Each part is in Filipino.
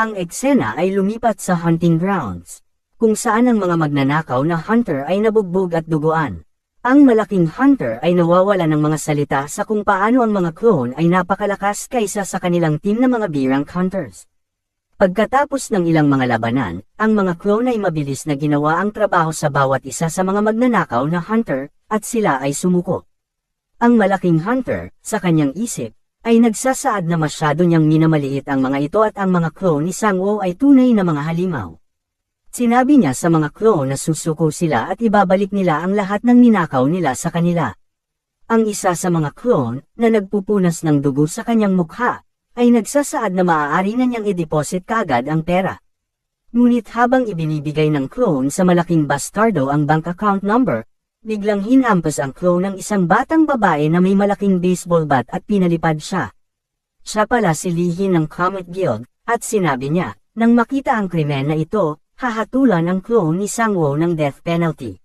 Ang eksena ay lumipat sa hunting grounds, kung saan ang mga magnanakaw na hunter ay nabugbog at duguan. Ang malaking hunter ay nawawala ng mga salita sa kung paano ang mga clone ay napakalakas kaysa sa kanilang team na mga B-rank hunters. Pagkatapos ng ilang mga labanan, ang mga clone ay mabilis na ginawa ang trabaho sa bawat isa sa mga magnanakaw na hunter, at sila ay sumuko. Ang malaking hunter, sa kanyang isip, ay nagsasaad na masyado niyang minamaliit ang mga ito at ang mga clone ni Sang-woo ay tunay na mga halimaw. Sinabi niya sa mga clone na susuko sila at ibabalik nila ang lahat ng ninakaw nila sa kanila. Ang isa sa mga clone, na nagpupunas ng dugo sa kanyang mukha, ay nagsasaad na maaari na niyang i-deposit kaagad ang pera. Ngunit habang ibinibigay ng clone sa malaking bastardo ang bank account number, biglang hinampas ang clone ng isang batang babae na may malaking baseball bat at pinalipad siya. Siya pala si Lee Hin ng Comet Guild, at sinabi niya, nang makita ang krimen na ito, hahatulan ang clone ni Sang-woo ng death penalty.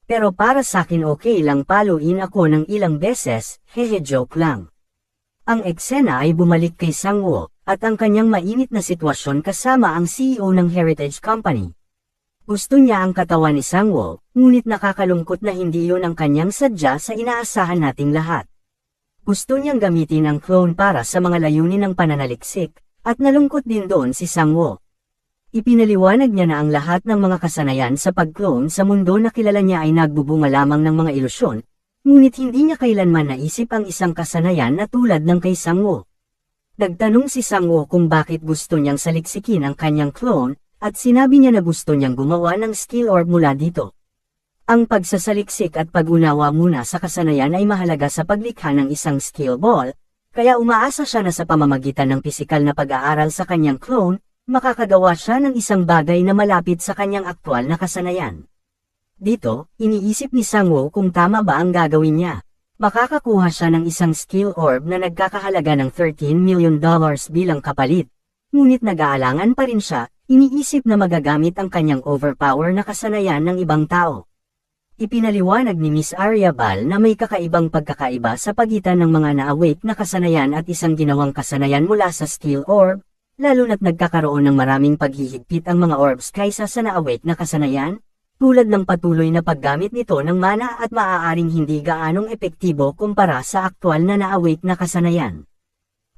Pero para sakin okay lang paluin ako ng ilang beses, hehe joke lang. Ang eksena ay bumalik kay Sang-woo, at ang kanyang mainit na sitwasyon kasama ang CEO ng Heritage Company. Gusto niya ang katawan ni Sang-woo, ngunit nakakalungkot na hindi yun ang kanyang sadya sa inaasahan nating lahat. Gusto niyang gamitin ang clone para sa mga layunin ng pananaliksik, at nalungkot din doon si Sang-woo. Ipinaliwanag niya na ang lahat ng mga kasanayan sa pag-clone sa mundo na kilala niya ay nagbubunga lamang ng mga ilusyon, ngunit hindi niya kailanman naisip ang isang kasanayan na tulad ng kay Sang-woo. Nagtanong si Sang-woo kung bakit gusto niyang saliksikin ang kanyang clone, at sinabi niya na gusto niyang gumawa ng skill orb mula dito. Ang pagsasaliksik at pag-unawa muna sa kasanayan ay mahalaga sa paglikha ng isang skill ball, kaya umaasa siya na sa pamamagitan ng pisikal na pag-aaral sa kanyang clone, makakagawa siya ng isang bagay na malapit sa kanyang aktwal na kasanayan. Dito, iniisip ni Sang-woo kung tama ba ang gagawin niya. Makakakuha siya ng isang skill orb na nagkakahalaga ng $13 million bilang kapalit. Ngunit nag-aalangan pa rin siya, iniisip na magagamit ang kanyang overpower na kasanayan ng ibang tao. Ipinaliwanag ni Miss Arya Bal na may kakaibang pagkakaiba sa pagitan ng mga na-awake na kasanayan at isang ginawang kasanayan mula sa skill orb, lalo na't nagkakaroon ng maraming paghihigpit ang mga orbs kaysa sa na-awake na kasanayan, tulad ng patuloy na paggamit nito ng mana at maaaring hindi gaanong epektibo kumpara sa aktwal na na-awake na kasanayan.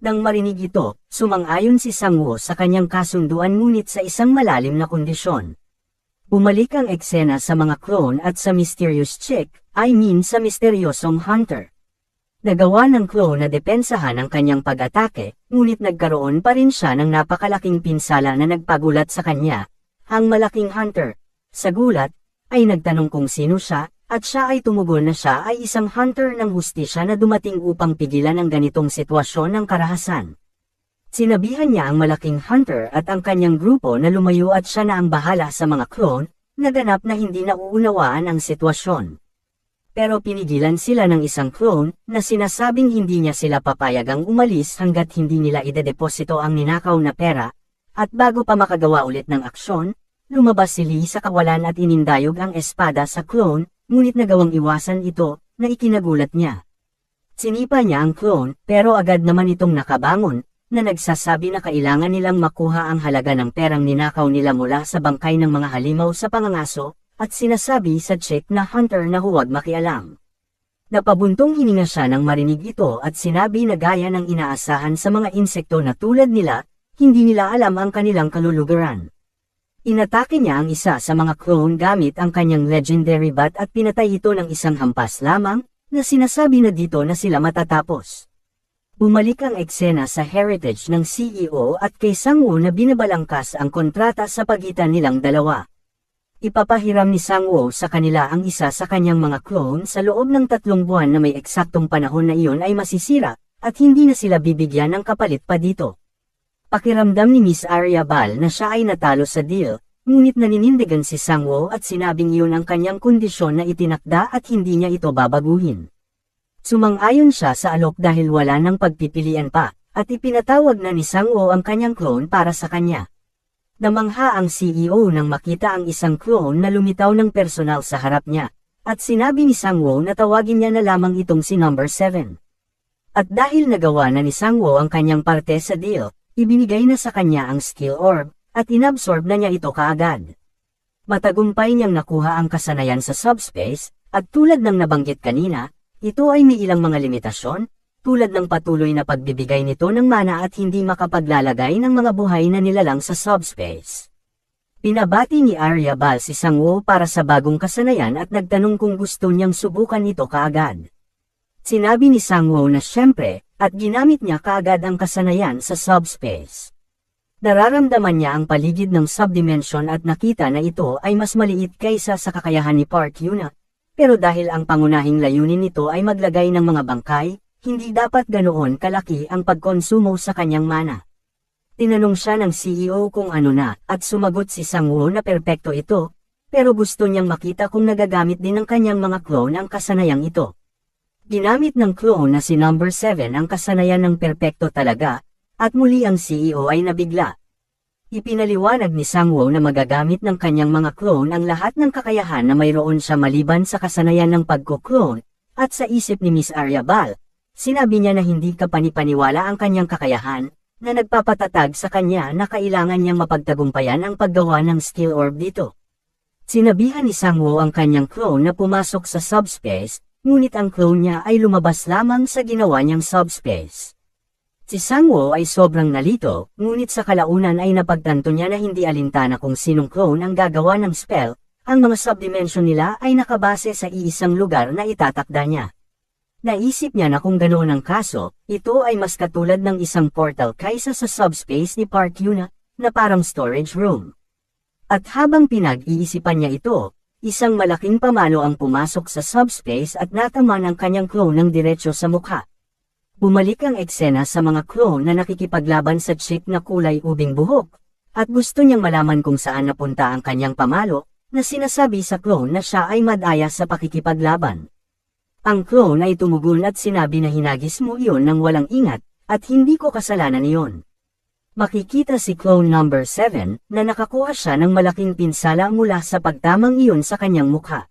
Nang marinig ito, sumang-ayon si Sang-woo sa kanyang kasunduan ngunit sa isang malalim na kondisyon. Bumalik ang eksena sa mga clone at sa mysterious chick, sa misteryosong hunter. Nagawa ng clone na depensahan ang kanyang pag-atake, ngunit nagkaroon pa rin siya ng napakalaking pinsala na nagpagulat sa kanya. Ang malaking hunter, sa gulat, ay nagtanong kung sino siya, at siya ay tumugon na siya ay isang hunter ng hustisya na dumating upang pigilan ang ganitong sitwasyon ng karahasan. Sinabihan niya ang malaking hunter at ang kanyang grupo na lumayo at siya na ang bahala sa mga clone, naganap na hindi nauunawaan ang sitwasyon. Pero pinigilan sila ng isang clone, na sinasabing hindi niya sila papayagang umalis hanggat hindi nila idedeposito ang ninakaw na pera, at bago pa makagawa ulit ng aksyon, lumabas si Lee sa kawalan at inindayog ang espada sa clone, ngunit nagawang iwasan ito, na ikinagulat niya. Sinipa niya ang clone, pero agad naman itong nakabangon, na nagsasabi na kailangan nilang makuha ang halaga ng perang ninakaw nila mula sa bangkay ng mga halimaw sa pangangaso, at sinasabi sa chick na hunter na huwag makialam. Napabuntong hininga siya nang marinig ito at sinabi na gaya ng inaasahan sa mga insekto na tulad nila, hindi nila alam ang kanilang kalulugaran. Inatake niya ang isa sa mga clone gamit ang kanyang legendary bat at pinatay ito ng isang hampas lamang, na sinasabi na dito na sila matatapos. Bumalik ang eksena sa Heritage ng CEO at kay Sang-woo na binabalangkas ang kontrata sa pagitan nilang dalawa. Ipapahiram ni Sang-woo sa kanila ang isa sa kanyang mga clone sa loob ng 3 buwan na may eksaktong panahon na iyon ay masisira, at hindi na sila bibigyan ng kapalit pa dito. Pakiramdam ni Miss Arya Bal na siya ay natalo sa deal, ngunit naninindigan si Sang-woo at sinabing iyon ang kanyang kondisyon na itinakda at hindi niya ito babaguhin. Sumang-ayon siya sa alok dahil wala nang pagpipilian pa, at ipinatawag na ni Sang-woo ang kanyang clone para sa kanya. Namangha ang CEO nang makita ang isang clone na lumitaw ng personal sa harap niya, at sinabi ni Sang-woo na tawagin niya na lamang itong si number 7. At dahil nagawa na ni Sang-woo ang kanyang parte sa deal, Ibinigay na sa kanya ang skill orb, at inabsorb na niya ito kaagad. Matagumpay niyang nakuha ang kasanayan sa subspace, at tulad ng nabanggit kanina, ito ay may ilang mga limitasyon, tulad ng patuloy na pagbibigay nito ng mana at hindi makapaglalagay ng mga buhay na nilalang sa subspace. Pinabati ni Arya Bal si Sangwoo para sa bagong kasanayan at nagtanong kung gusto niyang subukan ito kaagad. Sinabi ni Sangwoo na siyempre, at ginamit niya kaagad ang kasanayan sa subspace. Nararamdaman niya ang paligid ng subdimension at nakita na ito ay mas maliit kaysa sa kakayahan ni Park Yuna, pero dahil ang pangunahing layunin nito ay maglagay ng mga bangkay, hindi dapat ganoon kalaki ang pagkonsumo sa kanyang mana. Tinanong siya ng CEO kung ano na, at sumagot si Sangwoo na perpekto ito, pero gusto niyang makita kung nagagamit din ng kanyang mga clone ang kasanayang ito. Ginamit ng clone na si number 7 ang kasanayan ng perpekto talaga, at muli ang CEO ay nabigla. Ipinaliwanag ni Sangwoo na magagamit ng kanyang mga clone ang lahat ng kakayahan na mayroon siya maliban sa kasanayan ng pagko-clone, at sa isip ni Miss Arya Bal, sinabi niya na hindi kapanipaniwala ang kanyang kakayahan, na nagpapatatag sa kanya na kailangan niyang mapagtagumpayan ang paggawa ng skill orb dito. Sinabihan ni Sangwoo ang kanyang clone na pumasok sa subspace, ngunit ang clone niya ay lumabas lamang sa ginawa niyang subspace. Si Sangwoo ay sobrang nalito, ngunit sa kalaunan ay napagtanto niya na hindi alintana kung sinong clone ang gagawa ng spell, ang mga subdimension nila ay nakabase sa iisang lugar na itatakda niya. Naisip niya na kung ganoon ang kaso, ito ay mas katulad ng isang portal kaysa sa subspace ni Park Yuna, na parang storage room. At habang pinag-iisipan niya ito, isang malaking pamalo ang pumasok sa subspace at nataman ang kanyang clone ng diretsyo sa mukha. Bumalik ang eksena sa mga clone na nakikipaglaban sa chick na kulay ubing buhok, at gusto niyang malaman kung saan napunta ang kanyang pamalo, na sinasabi sa clone na siya ay madaya sa pakikipaglaban. Ang clone ay tumugon at sinabi na hinagis mo iyon ng walang ingat, at hindi ko kasalanan iyon. Makikita si clone number 7 na nakakuha siya ng malaking pinsala mula sa pagtamang iyon sa kanyang mukha.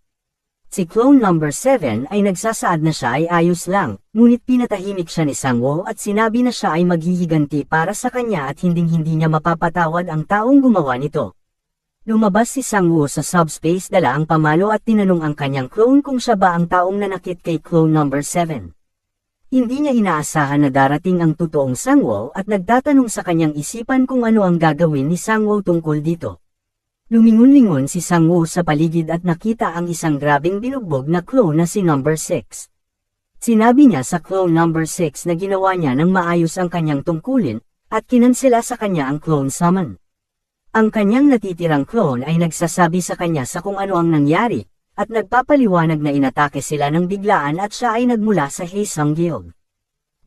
Si clone number 7 ay nagsasaad na siya ay ayos lang, ngunit pinatahimik siya ni Sangwoo at sinabi na siya ay maghihiganti para sa kanya at hinding-hindi niya mapapatawad ang taong gumawa nito. Lumabas si Sangwoo sa subspace dala ang pamalo at tinanong ang kanyang clone kung siya ba ang taong nanakit kay clone number 7. Hindi niya inaasahan na darating ang totoong Sangwoo at nagtatanong sa kanyang isipan kung ano ang gagawin ni Sangwoo tungkol dito. Lumingon-lingon si Sangwoo sa paligid at nakita ang isang grabing binugbog na clone na si number 6. Sinabi niya sa clone number 6 na ginawa niya ng maayos ang kanyang tungkulin, at kinansela sa kanya ang clone summon. Ang kanyang natitirang clone ay nagsasabi sa kanya sa kung ano ang nangyari, at nagpapaliwanag na inatake sila ng biglaan at siya ay nagmula sa Haesung Guild.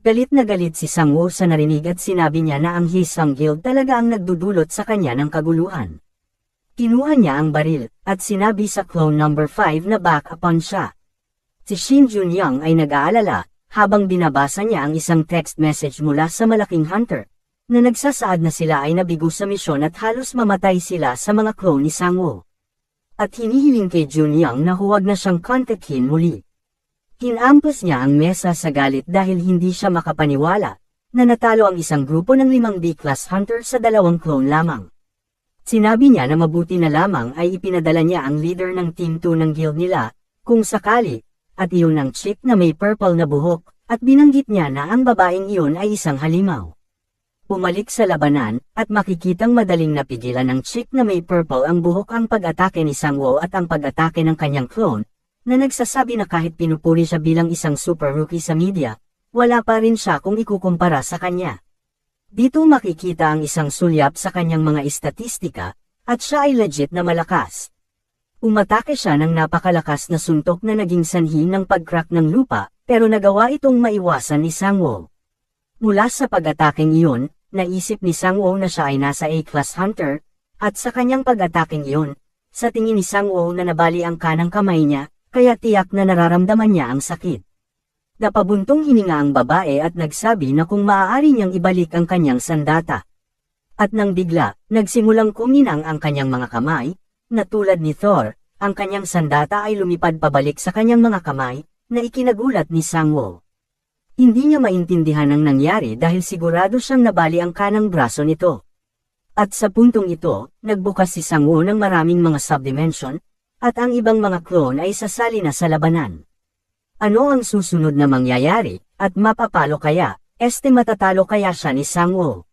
Galit na galit si Sangwoo sa narinig at sinabi niya na ang Haesung Guild talaga ang nagdudulot sa kanya ng kaguluhan. Kinuha niya ang baril, at sinabi sa clone number 5 na back upon siya. Si Shin Junyang ay nag-aalala, habang binabasa niya ang isang text message mula sa malaking hunter, na nagsasaad na sila ay nabigo sa misyon at halos mamatay sila sa mga clone ni Sangwoo. At hinihiling kay Junyang na huwag na siyang kontakin muli. Hinampas niya ang mesa sa galit dahil hindi siya makapaniwala, na natalo ang isang grupo ng 5 B-class hunter sa 2 clone lamang. Sinabi niya na mabuti na lamang ay ipinadala niya ang leader ng Team 2 ng guild nila, kung sakali, at iyon ang chick na may purple na buhok, at binanggit niya na ang babaeng iyon ay isang halimaw. Bumalik sa labanan, at makikitang madaling napigilan ng chick na may purple ang buhok ang pag-atake ni Sangwoo at ang pag-atake ng kanyang clone, na nagsasabi na kahit pinupuri siya bilang isang super rookie sa media, wala pa rin siya kung ikukumpara sa kanya. Dito makikita ang isang sulyap sa kanyang mga estatistika, at siya ay legit na malakas. Umatake siya ng napakalakas na suntok na naging sanhi ng pag-crack ng lupa, pero nagawa itong maiwasan ni Sangwoo. Mula sa pag-ataking iyon, naisip ni Sangwoo na siya ay nasa A-class hunter, at sa kanyang pag-ataking iyon, sa tingin ni Sangwoo na nabali ang kanang kamay niya, kaya tiyak na nararamdaman niya ang sakit. Napabuntong hininga ang babae at nagsabi na kung maaari niyang ibalik ang kanyang sandata. At nang bigla, nagsimulang kuminang ang kanyang mga kamay, na tulad ni Thor, ang kanyang sandata ay lumipad pabalik sa kanyang mga kamay, na ikinagulat ni Sangwoo. Hindi niya maintindihan ang nangyari dahil sigurado siyang nabali ang kanang braso nito. At sa puntong ito, nagbukas si Sang-woo ng maraming mga subdimension, at ang ibang mga clone ay sasali na sa labanan. Ano ang susunod na mangyayari, at mapapalo kaya, matatalo kaya siya ni Sang-woo?